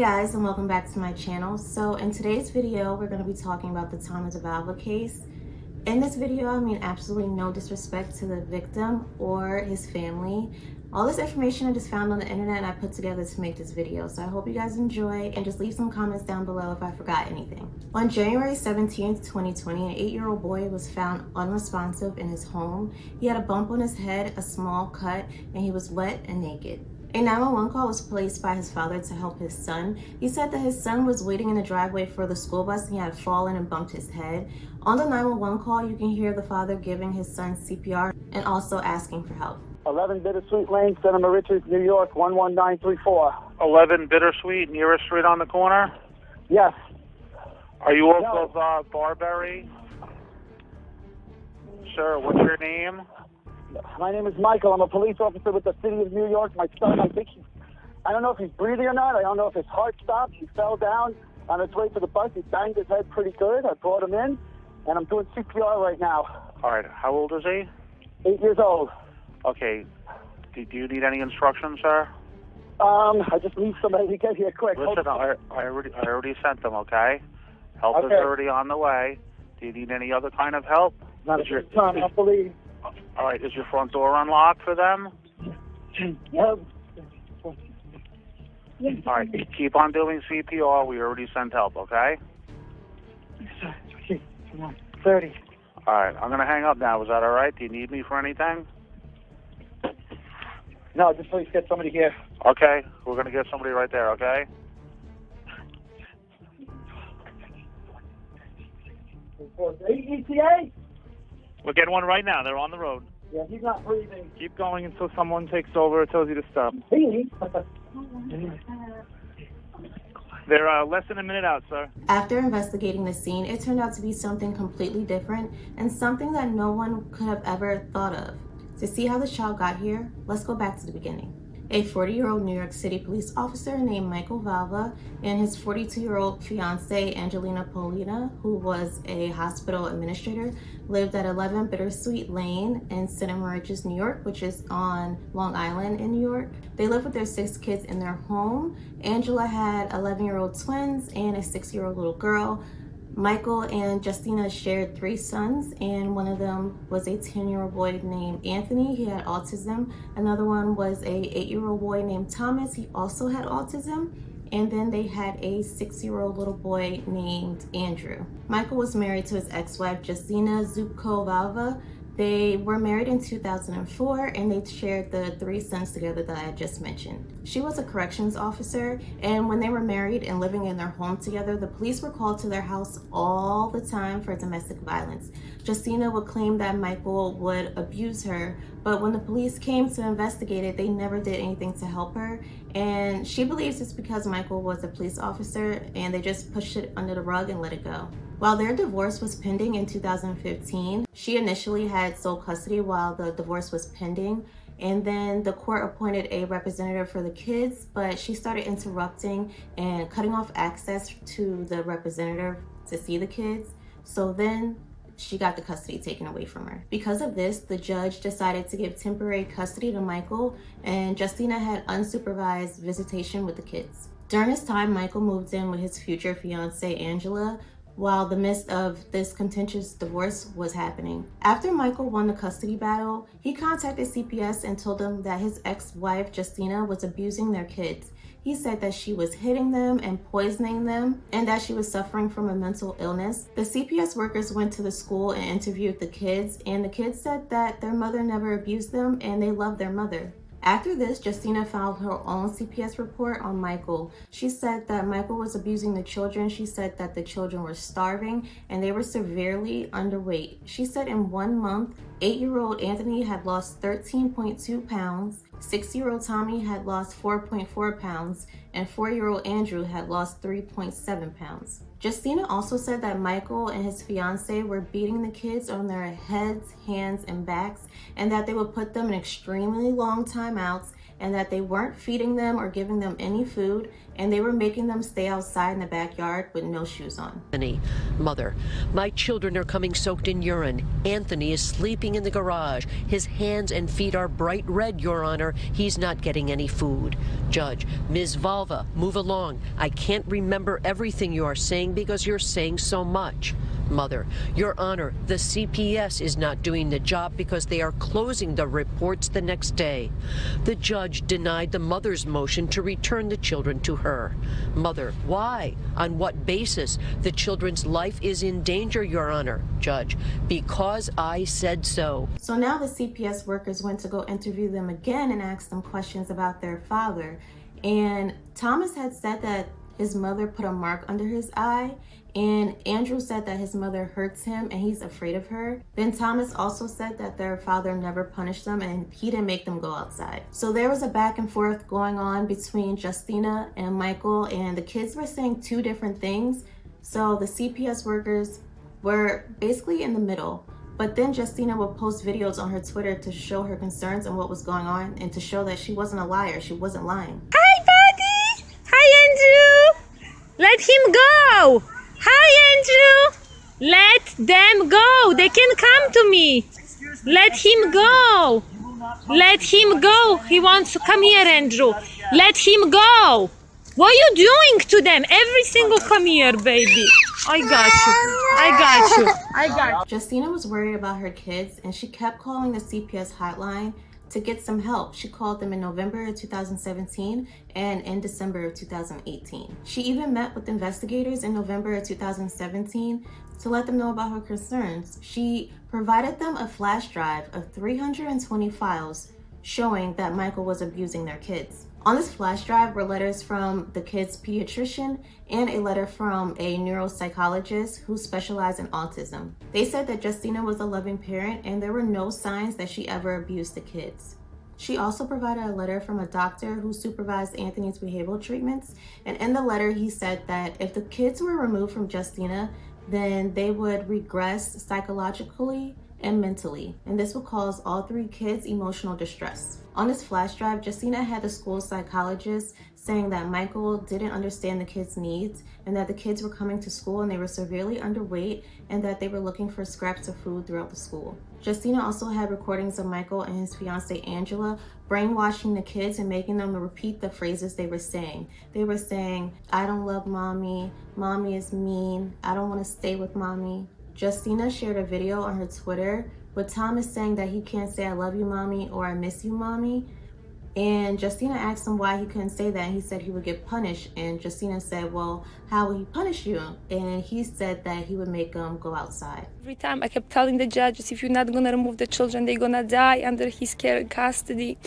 guys, and welcome back to my channel. So in today's video, we're going to be talking about the Thomas Valva case. In this video, I mean absolutely no disrespect to the victim or his family. All this information I just found on the internet and I put together to make this video. So I hope you guys enjoy, and just leave some comments down below if I forgot anything. On January 17th, 2020, an 8-year-old boy was found unresponsive in his home. He had a bump on his head, a small cut, and he was wet and naked. A 911 call was placed by his father to help his son. He said that his son was waiting in the driveway for the school bus and he had fallen and bumped his head. On the 911 call, you can hear the father giving his son CPR and also asking for help. 11 Bittersweet Lane, Cinema Richards, New York, 11934. 11 Bittersweet, nearest street on the corner? Yes. Are you off of Barberry? Sir, what's your name? My name is Michael. I'm a police officer with the city of New York. My son, I don't know if he's breathing or not. I don't know if his heart stopped. He fell down on his way to the bus. He banged his head pretty good. I brought him in, and I'm doing CPR right now. All right. How old is he? 8 years old. Okay. Do you need any instructions, sir? I just need somebody to get here quick. Listen, I already sent them, okay? Help is already on the way. Do you need any other kind of help? Not at this time, I believe. All right. Is your front door unlocked for them? Yep. All right. Keep on doing CPR. We already sent help, okay? 30. All right. I'm going to hang up now. Is that all right? Do you need me for anything? No, just please get somebody here. Okay. We're going to get somebody right there, okay? ETA? We're getting one right now. They're on the road. Yeah, he's not breathing. Keep going until someone takes over or tells you to stop. They're less than a minute out, sir. After investigating the scene, it turned out to be something completely different and something that no one could have ever thought of. To see how the child got here, let's go back to the beginning. A 40-year-old New York City police officer named Michael Valva and his 42-year-old fiancée, Angelina Polina, who was a hospital administrator, lived at 11 Bittersweet Lane in Cinema Richards, New York, which is on Long Island in New York. They lived with their 6 kids in their home. Angela had 11-year-old twins and a 6-year-old little girl. Michael and Justina shared 3 sons, and one of them was a 10-year-old boy named Anthony. He had autism. Another one was a 8-year-old boy named Thomas. He also had autism. And then they had a 6-year-old little boy named Andrew. Michael was married to his ex-wife, Justina Zupko Valva. They were married in 2004, and they shared the 3 sons together that I just mentioned. She was a corrections officer, and when they were married and living in their home together, the police were called to their house all the time for domestic violence. Justina would claim that Michael would abuse her, but when the police came to investigate it, they never did anything to help her. And she believes it's because Michael was a police officer and they just pushed it under the rug and let it go. While their divorce was pending in 2015, she initially had sole custody while the divorce was pending. And then the court appointed a representative for the kids, but she started interrupting and cutting off access to the representative to see the kids. So then she got the custody taken away from her. Because of this, the judge decided to give temporary custody to Michael, and Justina had unsupervised visitation with the kids. During this time, Michael moved in with his future fiancée, Angela, while the midst of this contentious divorce was happening. After Michael won the custody battle, he contacted CPS and told them that his ex-wife, Justina, was abusing their kids. He said that she was hitting them and poisoning them, and that she was suffering from a mental illness. The CPS workers went to the school and interviewed the kids, and the kids said that their mother never abused them and they loved their mother. After this, Justina filed her own CPS report on Michael. She said that Michael was abusing the children. She said that the children were starving and they were severely underweight. She said in 1 month, 8-year-old Anthony had lost 13.2 pounds, 6-year-old Tommy had lost 4.4 pounds, and 4-year-old Andrew had lost 3.7 pounds. Justina also said that Michael and his fiancée were beating the kids on their heads, hands, and backs, and that they would put them in extremely long timeouts and that they weren't feeding them or giving them any food, and they were making them stay outside in the backyard with no shoes on. Mother, my children are coming soaked in urine. Anthony is sleeping in the garage. His hands and feet are bright red, Your Honor. He's not getting any food. Judge, Ms. Valva, move along. I can't remember everything you are saying because you're saying so much. Mother, Your Honor, the CPS is not doing the job because they are closing the reports the next day. The judge denied the mother's motion to return the children to her. Mother, why? On what basis? The children's life is in danger, Your Honor. Judge, because I said so. So now the CPS workers went to go interview them again and ask them questions about their father. And Thomas had said that his mother put a mark under his eye, and Andrew said that his mother hurts him and he's afraid of her. Then Thomas also said that their father never punished them and he didn't make them go outside. So there was a back and forth going on between Justina and Michael, and the kids were saying two different things. So the CPS workers were basically in the middle. But then Justina would post videos on her Twitter to show her concerns and what was going on and to show that she wasn't a liar. She wasn't lying. Hi, buddy. Hi, Andrew. Let him go. Hi, Andrew. Let them go. They can come to me. Let him go. Let him go. He wants to come here, Andrew. Let him go. What are you doing to them? Every single come here, baby. I got you. I got you. I got you. Justina was worried about her kids, and she kept calling the CPS hotline to get some help. She called them in November of 2017 and in December of 2018. She even met with investigators in November of 2017 to let them know about her concerns. She provided them a flash drive of 320 files showing that Michael was abusing their kids. On this flash drive were letters from the kid's pediatrician and a letter from a neuropsychologist who specialized in autism. They said that Justina was a loving parent and there were no signs that she ever abused the kids. She also provided a letter from a doctor who supervised Anthony's behavioral treatments, and in the letter he said that if the kids were removed from Justina, then they would regress psychologically and mentally, and this would cause all three kids emotional distress. On this flash drive, Justina had the school psychologist saying that Michael didn't understand the kids' needs and that the kids were coming to school and they were severely underweight and that they were looking for scraps of food throughout the school. Justina also had recordings of Michael and his fiancée Angela brainwashing the kids and making them repeat the phrases they were saying. They were saying, "I don't love mommy, mommy is mean, I don't want to stay with mommy." Justina shared a video on her Twitter with Thomas saying that he can't say "I love you, mommy" or "I miss you, mommy." And Justina asked him why he couldn't say that, and he said he would get punished. And Justina said, "Well, how will he punish you?" And he said that he would make them go outside. Every time I kept telling the judges, if you're not going to remove the children, they're going to die under his care and custody.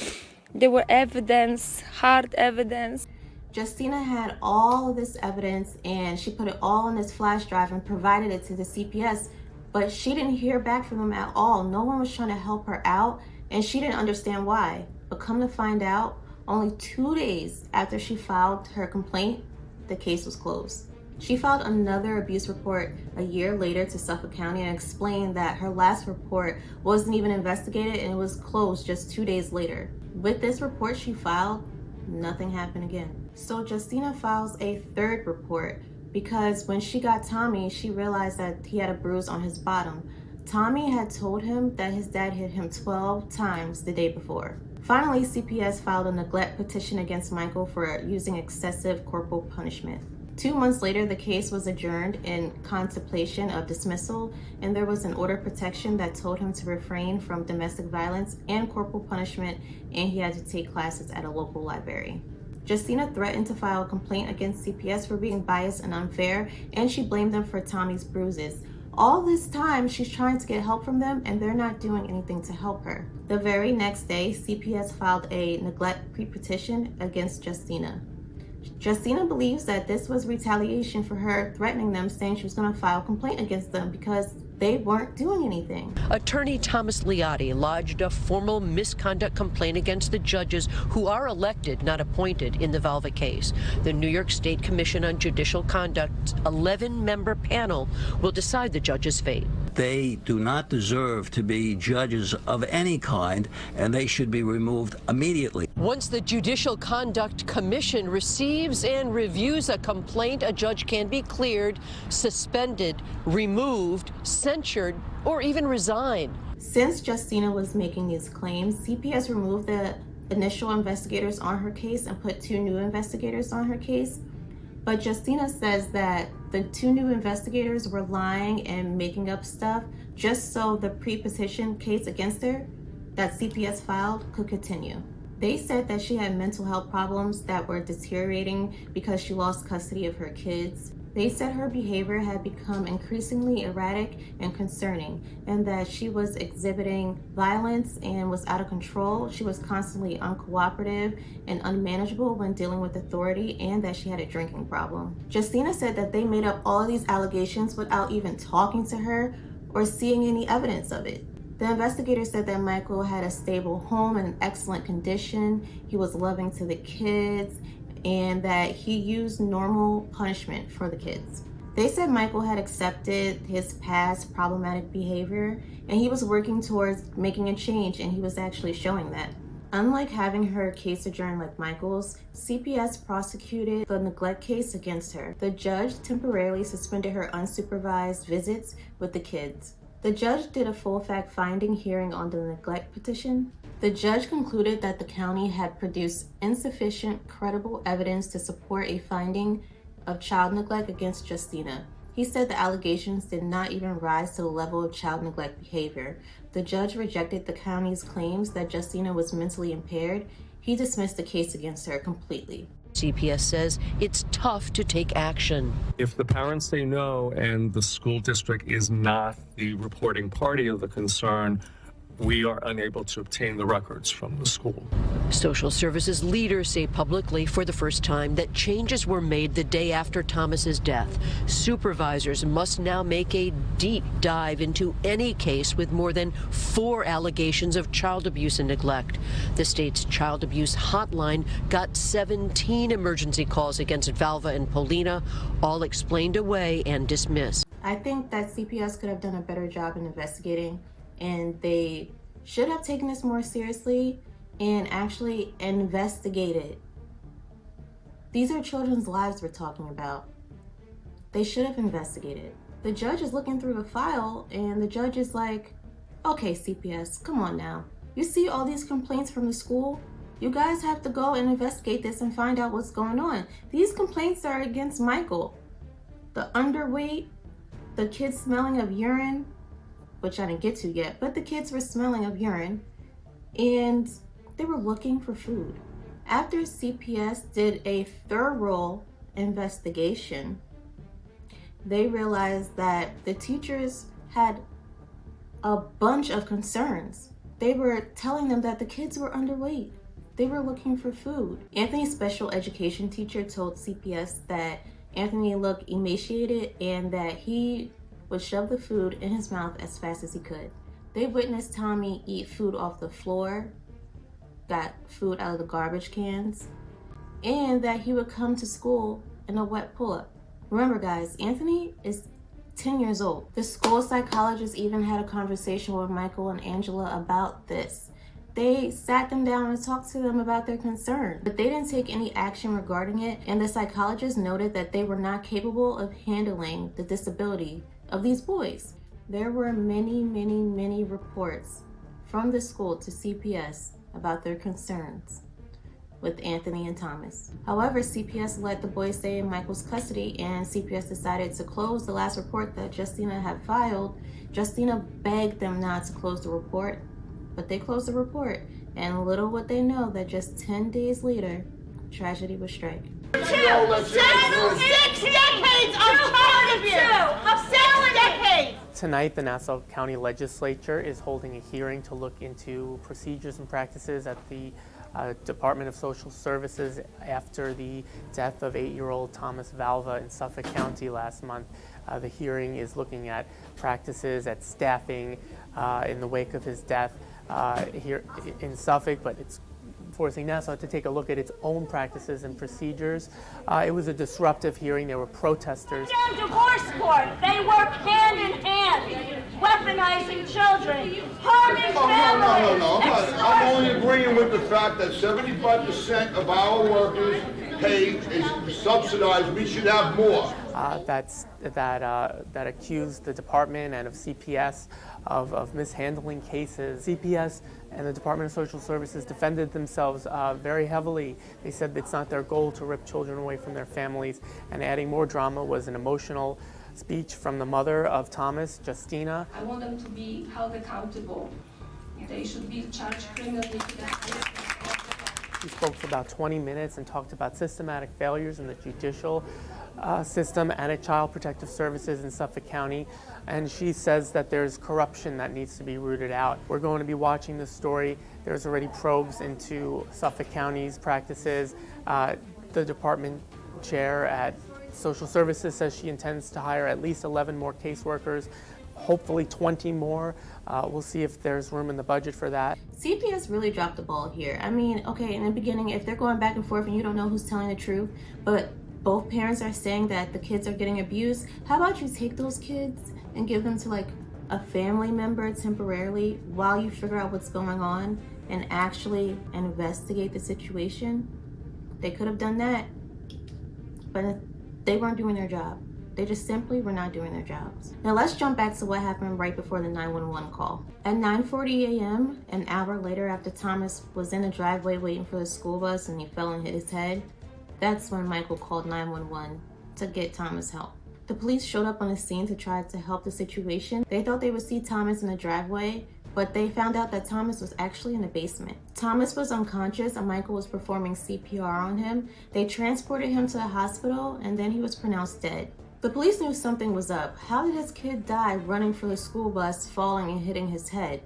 There were evidence, hard evidence. Justina had all of this evidence and she put it all on this flash drive and provided it to the CPS, but she didn't hear back from them at all. No one was trying to help her out and she didn't understand why. But come to find out, only 2 days after she filed her complaint, the case was closed. She filed another abuse report a year later to Suffolk County and explained that her last report wasn't even investigated and it was closed just 2 days later. With this report she filed, nothing happened again. So Justina files a third report because when she got Tommy, she realized that he had a bruise on his bottom. Tommy had told him that his dad hit him 12 times the day before. Finally, CPS filed a neglect petition against Michael for using excessive corporal punishment. 2 months later, the case was adjourned in contemplation of dismissal, and there was an order of protection that told him to refrain from domestic violence and corporal punishment, and he had to take classes at a local library. Justina threatened to file a complaint against CPS for being biased and unfair, and she blamed them for Tommy's bruises. All this time, she's trying to get help from them, and they're not doing anything to help her. The very next day, CPS filed a neglect pre-petition against Justina. Justina believes that this was retaliation for her threatening them, saying she was going to file a complaint against them because they weren't doing anything. Attorney Thomas Liotti lodged a formal misconduct complaint against the judges who are elected, not appointed, in the Valva case. The New York State Commission on Judicial Conduct's 11-member panel will decide the judge's fate. They do not deserve to be judges of any kind, and they should be removed immediately. Once the Judicial Conduct Commission receives and reviews a complaint, a judge can be cleared, suspended, removed, censured, or even resign. Since Justina was making these claims, CPS removed the initial investigators on her case and put 2 new investigators on her case. But Justina says that the 2 new investigators were lying and making up stuff just so the pre-petition case against her that CPS filed could continue. They said that she had mental health problems that were deteriorating because she lost custody of her kids. They said her behavior had become increasingly erratic and concerning, and that she was exhibiting violence and was out of control. She was constantly uncooperative and unmanageable when dealing with authority, and that she had a drinking problem. Justina said that they made up all of these allegations without even talking to her or seeing any evidence of it. The investigator said that Michael had a stable home in excellent condition, he was loving to the kids, and that he used normal punishment for the kids. They said Michael had accepted his past problematic behavior and he was working towards making a change, and he was actually showing that. Unlike having her case adjourned like Michael's, CPS prosecuted the neglect case against her. The judge temporarily suspended her unsupervised visits with the kids. The judge did a full fact-finding hearing on the neglect petition. The judge concluded that the county had produced insufficient credible evidence to support a finding of child neglect against Justina. He said the allegations did not even rise to the level of child neglect behavior. The judge rejected the county's claims that Justina was mentally impaired. He dismissed the case against her completely. CPS says it's tough to take action. If the parents say no and the school district is not the reporting party of the concern, we are unable to obtain the records from the school. Social services leaders say publicly for the first time that changes were made the day after Thomas's death. Supervisors must now make a deep dive into any case with more than 4 allegations of child abuse and neglect. The state's child abuse hotline got 17 emergency calls against Valva and Polina, all explained away and dismissed. I think that CPS could have done a better job in investigating, and they should have taken this more seriously and actually investigated. These are children's lives we're talking about. They should have investigated. The judge is looking through the file and the judge is like, okay, CPS, come on now. You see all these complaints from the school? You guys have to go and investigate this and find out what's going on. These complaints are against Michael. The underweight, the kids smelling of urine, which I didn't get to yet, but the kids were smelling of urine and they were looking for food. After CPS did a thorough investigation, they realized that the teachers had a bunch of concerns. They were telling them that the kids were underweight. They were looking for food. Anthony's special education teacher told CPS that Anthony looked emaciated and that he would shove the food in his mouth as fast as he could. They witnessed Tommy eat food off the floor, got food out of the garbage cans, and that he would come to school in a wet pull-up. Remember guys, Anthony is 10 years old. The school psychologist even had a conversation with Michael and Angela about this. They sat them down and talked to them about their concern, but they didn't take any action regarding it, and the psychologist noted that they were not capable of handling the disability of these boys. There were many reports from the school to CPS about their concerns with Anthony and Thomas. However, CPS let the boys stay in Michael's custody, and CPS decided to close the last report that Justina had filed. Justina begged them not to close the report, but they closed the report, and little would they know that just 10 days later, tragedy would strike. 6 decades of child abuse! 6 decades! Tonight, the Nassau County Legislature is holding a hearing to look into procedures and practices at the Department of Social Services after the death of 8-year-old Thomas Valva in Suffolk County last month. The hearing is looking at practices, at staffing in the wake of his death here in Suffolk, but it's forcing Nassau to take a look at its own practices and procedures. It was a disruptive hearing. There were protesters. Divorce court, they work hand in hand, weaponizing children, harming families. No. I'm only agreeing with the fact that 75% of our workers' pay is subsidized. We should have more. That accused the department and of CPS of mishandling cases. CPS and the Department of Social Services defended themselves very heavily. They said it's not their goal to rip children away from their families, and adding more drama was an emotional speech from the mother of Thomas, Justina. I want them to be held accountable. They should be charged criminally. She spoke for about 20 minutes and talked about systematic failures in the judicial system and at Child Protective Services in Suffolk County. And she says that there's corruption that needs to be rooted out. We're going to be watching this story. There's already probes into Suffolk County's practices. The department chair at Social Services says she intends to hire at least 11 more caseworkers, hopefully 20 more. We'll see if there's room in the budget for that. CPS really dropped the ball here. I mean, okay, in the beginning, if they're going back and forth and you don't know who's telling the truth, but both parents are saying that the kids are getting abused, how about you take those kids and give them to like a family member temporarily while you figure out what's going on and actually investigate the situation? They could have done that, but they weren't doing their job. They just simply were not doing their jobs. Now let's jump back to what happened right before the 911 call. At 9:40 a.m., an hour later after Thomas was in the driveway waiting for the school bus and he fell and hit his head, that's when Michael called 911 to get Thomas help. The police showed up on the scene to try to help the situation. They thought they would see Thomas in the driveway, but they found out that Thomas was actually in the basement. Thomas was unconscious and Michael was performing CPR on him. They transported him to the hospital and then he was pronounced dead. The police knew something was up. How did this kid die running for the school bus, falling and hitting his head?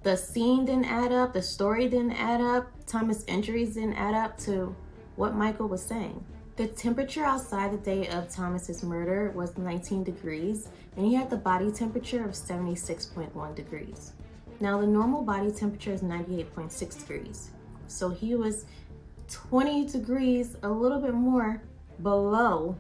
The scene didn't add up, the story didn't add up, Thomas' injuries didn't add up to what Michael was saying. The temperature outside the day of Thomas's murder was 19 degrees, and he had the body temperature of 76.1 degrees. Now the normal body temperature is 98.6 degrees. So he was 20 degrees, a little bit more below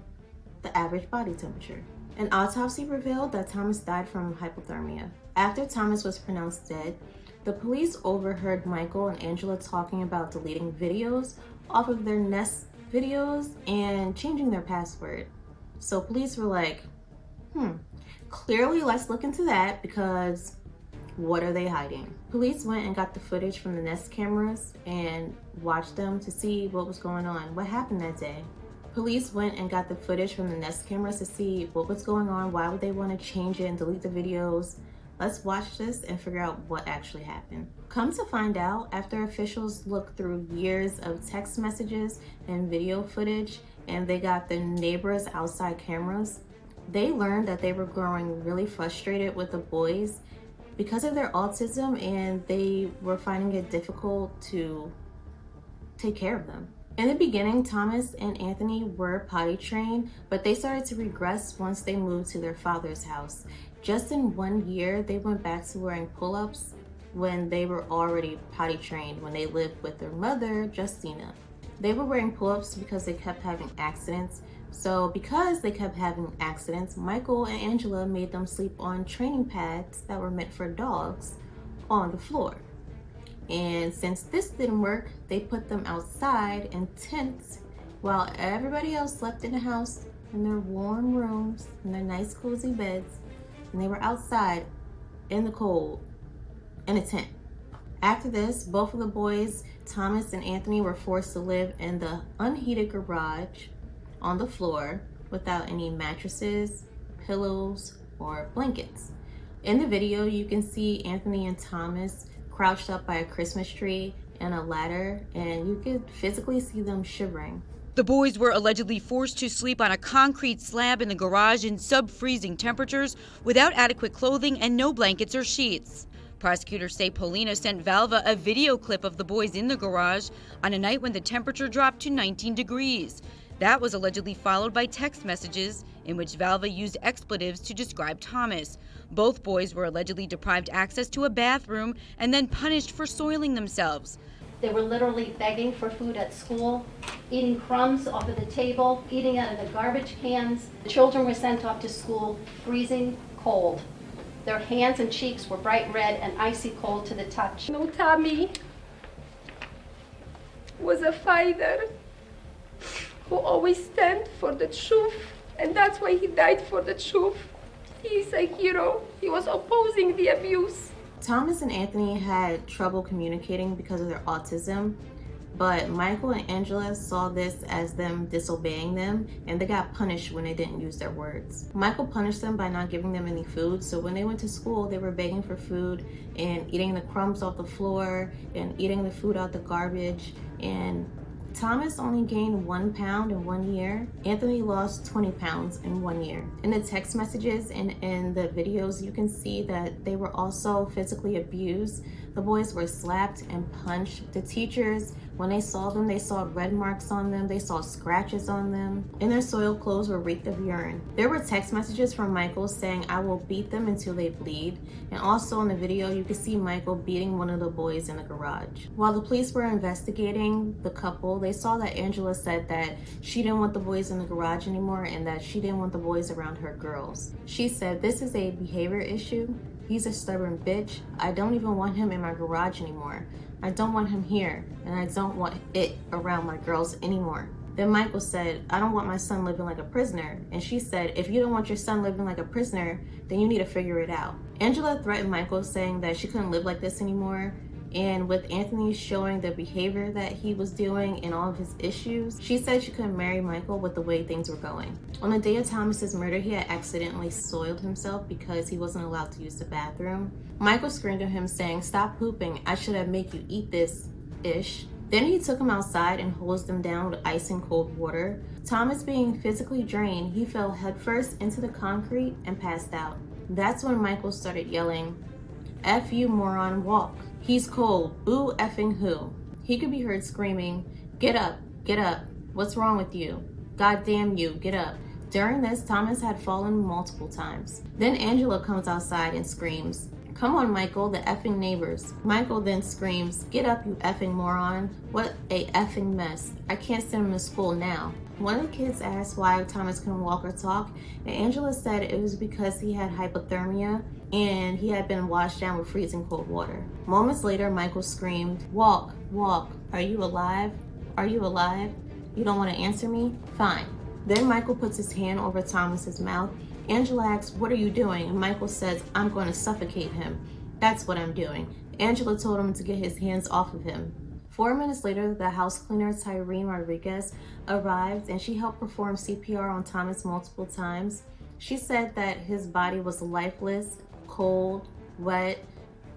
the average body temperature. An autopsy revealed that Thomas died from hypothermia. After Thomas was pronounced dead, the police overheard Michael and Angela talking about deleting videos off of their Nest videos and changing their password. So police were like, clearly let's look into that because what are they hiding? Police went and got the footage from the Nest cameras and watched them to see what was going on, what happened that day. Police went and got the footage from the Nest cameras to see what was going on, why would they want to change it and delete the videos. Let's watch this and figure out what actually happened. Come to find out, after officials looked through years of text messages and video footage and they got the neighbors' outside cameras, they learned that they were growing really frustrated with the boys because of their autism and they were finding it difficult to take care of them. In the beginning, Thomas and Anthony were potty trained, but they started to regress once they moved to their father's house. Just in 1 year, they went back to wearing pull-ups when they were already potty trained when they lived with their mother, Justina. They were wearing pull-ups because they kept having accidents. So because they kept having accidents, Michael and Angela made them sleep on training pads that were meant for dogs on the floor. And since this didn't work, they put them outside in tents while everybody else slept in the house in their warm rooms, in their nice cozy beds, and they were outside in the cold in a tent. After this, both of the boys, Thomas and Anthony, were forced to live in the unheated garage on the floor without any mattresses, pillows, or blankets. In the video, you can see Anthony and Thomas crouched up by a Christmas tree and a ladder, and you could physically see them shivering. The boys were allegedly forced to sleep on a concrete slab in the garage in sub-freezing temperatures without adequate clothing and no blankets or sheets. Prosecutors say Paulina sent Valva a video clip of the boys in the garage on a night when the temperature dropped to 19 degrees. That was allegedly followed by text messages in which Valva used expletives to describe Thomas. Both boys were allegedly deprived access to a bathroom and then punished for soiling themselves. They were literally begging for food at school, eating crumbs off of the table, eating out of the garbage cans. The children were sent off to school freezing cold. Their hands and cheeks were bright red and icy cold to the touch. No, Tommy was a fighter who always stand for the truth, and that's why he died for the truth. He's a hero. He was opposing the abuse. Thomas and Anthony had trouble communicating because of their autism, but Michael and Angela saw this as them disobeying them, and they got punished when they didn't use their words. Michael punished them by not giving them any food, so when they went to school, they were begging for food and eating the crumbs off the floor and eating the food out the garbage. And Thomas only gained 1 pound in 1 year. Anthony lost 20 pounds in 1 year. In the text messages and in the videos, you can see that they were also physically abused. The boys were slapped and punched. The teachers, when they saw them, they saw red marks on them, they saw scratches on them, and their soiled clothes were reeked of urine. There were text messages from Michael saying, "I will beat them until they bleed." And also in the video, you can see Michael beating one of the boys in the garage. While the police were investigating the couple, they saw that Angela said that she didn't want the boys in the garage anymore and that she didn't want the boys around her girls. She said, "This is a behavior issue. He's a stubborn bitch. I don't even want him in my garage anymore. I don't want him here, and I don't want it around my girls anymore." Then Michael said, "I don't want my son living like a prisoner." And she said, "If you don't want your son living like a prisoner, then you need to figure it out." Angela threatened Michael, saying that she couldn't live like this anymore. And with Anthony showing the behavior that he was doing and all of his issues, she said she couldn't marry Michael with the way things were going. On the day of Thomas's murder, he had accidentally soiled himself because he wasn't allowed to use the bathroom. Michael screamed at him saying, "Stop pooping, I should have made you eat this, ish." Then he took him outside and hosed him down with ice and cold water. Thomas, being physically drained, he fell headfirst into the concrete and passed out. That's when Michael started yelling, "F you, moron, walk. He's cold. Ooh, effing who?" He could be heard screaming, "Get up, get up. What's wrong with you? God damn you, get up." During this, Thomas had fallen multiple times. Then Angela comes outside and screams, "Come on, Michael, the effing neighbors." Michael then screams, "Get up, you effing moron. What a effing mess. I can't send him to school now." One of the kids asked why Thomas couldn't walk or talk, and Angela said it was because he had hypothermia and he had been washed down with freezing cold water. Moments later, Michael screamed, "Walk, walk. Are you alive? Are you alive? You don't want to answer me? Fine." Then Michael puts his hand over Thomas's mouth. Angela asks, "What are you doing?" And Michael says, "I'm going to suffocate him. That's what I'm doing." Angela told him to get his hands off of him. 4 minutes later, the house cleaner, Tyrene Rodriguez, arrived and she helped perform CPR on Thomas multiple times. She said that his body was lifeless, cold, wet,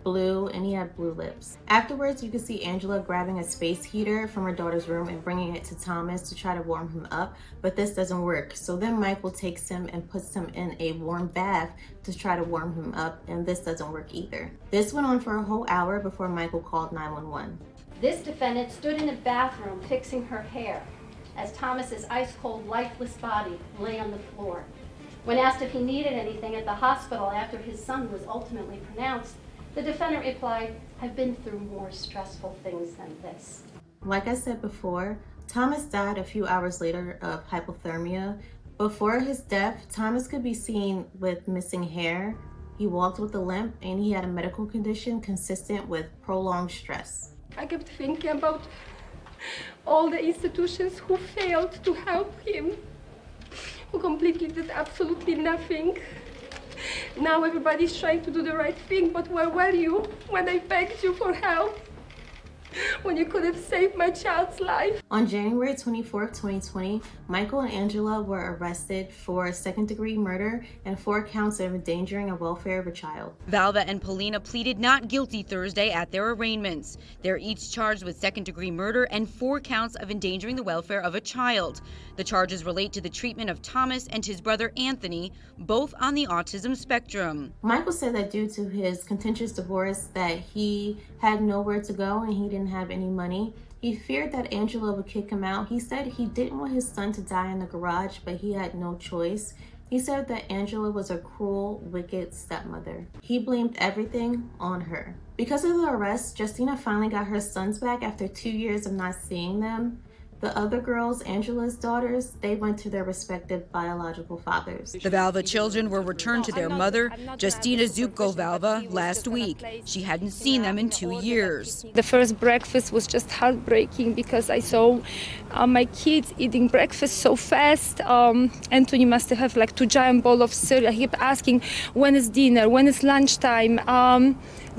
blue, and he had blue lips. Afterwards, you can see Angela grabbing a space heater from her daughter's room and bringing it to Thomas to try to warm him up, but this doesn't work. So then Michael takes him and puts him in a warm bath to try to warm him up, and this doesn't work either. This went on for a whole hour before Michael called 911. This defendant stood in a bathroom fixing her hair as Thomas's ice-cold, lifeless body lay on the floor. When asked if he needed anything at the hospital after his son was ultimately pronounced, the defendant replied, "I've been through more stressful things than this." Like I said before, Thomas died a few hours later of hypothermia. Before his death, Thomas could be seen with missing hair. He walked with a limp, and he had a medical condition consistent with prolonged stress. I kept thinking about all the institutions who failed to help him, who completely did absolutely nothing. Now everybody's trying to do the right thing, but where were you when I begged you for help? When you could have saved my child's life? On January 24th, 2020, Michael and Angela were arrested for second-degree murder and 4 counts of endangering the welfare of a child. Valva and Polina pleaded not guilty Thursday at their arraignments. They're each charged with second-degree murder and 4 counts of endangering the welfare of a child. The charges relate to the treatment of Thomas and his brother Anthony, both on the autism spectrum. Michael said that due to his contentious divorce that he had nowhere to go and he didn't have any money. He feared that Angela would kick him out. He said he didn't want his son to die in the garage, but he had no choice. He said that Angela was a cruel, wicked stepmother. He blamed everything on her. Because of the arrest, Justina finally got her sons back after 2 years of not seeing them. The other girls, Angela's daughters, they went to their respective biological fathers. The Valva children were returned to their mother, Justina Zupko-Valva, last week. She hadn't seen them in 2 years. The first breakfast was just heartbreaking because I saw my kids eating breakfast so fast. Anthony must have like 2 giant bowls of cereal. He kept asking, when is dinner, when is lunchtime?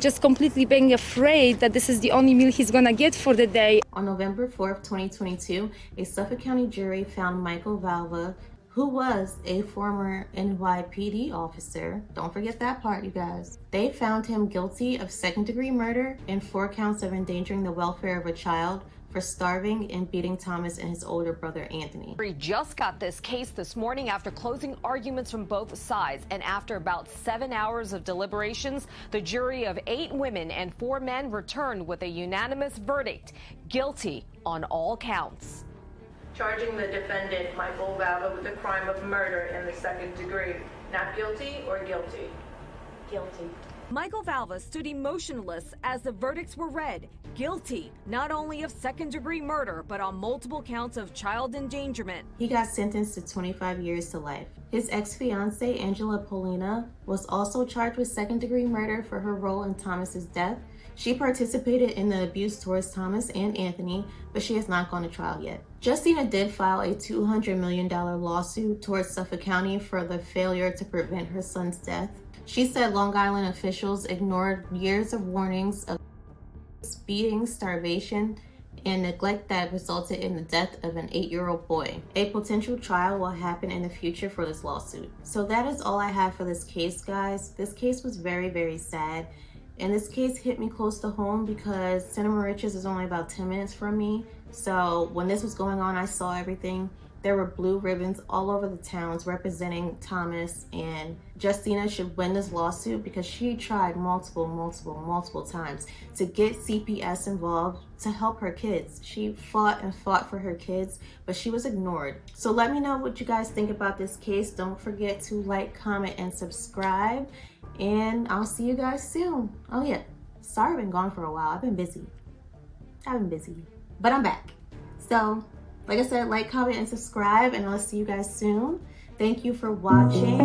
Just completely being afraid that this is the only meal he's gonna get for the day. On November 4th, 2022, a Suffolk County jury found Michael Valva, who was a former NYPD officer. Don't forget that part, you guys. They found him guilty of second-degree murder and 4 counts of endangering the welfare of a child for starving and beating Thomas and his older brother, Anthony. We just got this case this morning after closing arguments from both sides. And after about 7 hours of deliberations, the jury of 8 women and 4 men returned with a unanimous verdict, guilty on all counts. Charging the defendant, Michael Valva, with the crime of murder in the second degree. Not guilty or guilty? Guilty. Michael Valva stood emotionless as the verdicts were read. Guilty, not only of second-degree murder, but on multiple counts of child endangerment. He got sentenced to 25 years to life. His ex-fiancée, Angela Polina, was also charged with second-degree murder for her role in Thomas's death. She participated in the abuse towards Thomas and Anthony, but she has not gone to trial yet. Justina did file a $200 million lawsuit towards Suffolk County for the failure to prevent her son's death. She said Long Island officials ignored years of warnings of beating, starvation, and neglect that resulted in the death of an 8-year-old boy. A potential trial will happen in the future for this lawsuit. So that is all I have for this case, guys. This case was very, very sad. And this case hit me close to home because Cinema Riches is only about 10 minutes from me. So when this was going on, I saw everything. There were blue ribbons all over the towns representing Thomas, and Justina should win this lawsuit because she tried multiple times to get CPS involved to help her kids. She fought and fought for her kids, but she was ignored. So let me know what you guys think about this case. Don't forget to like, comment, and subscribe, and I'll see you guys soon. Oh yeah, sorry I've been gone for a while. I've been busy, but I'm back. So like I said, like, comment, and subscribe, and I'll see you guys soon. Thank you for watching.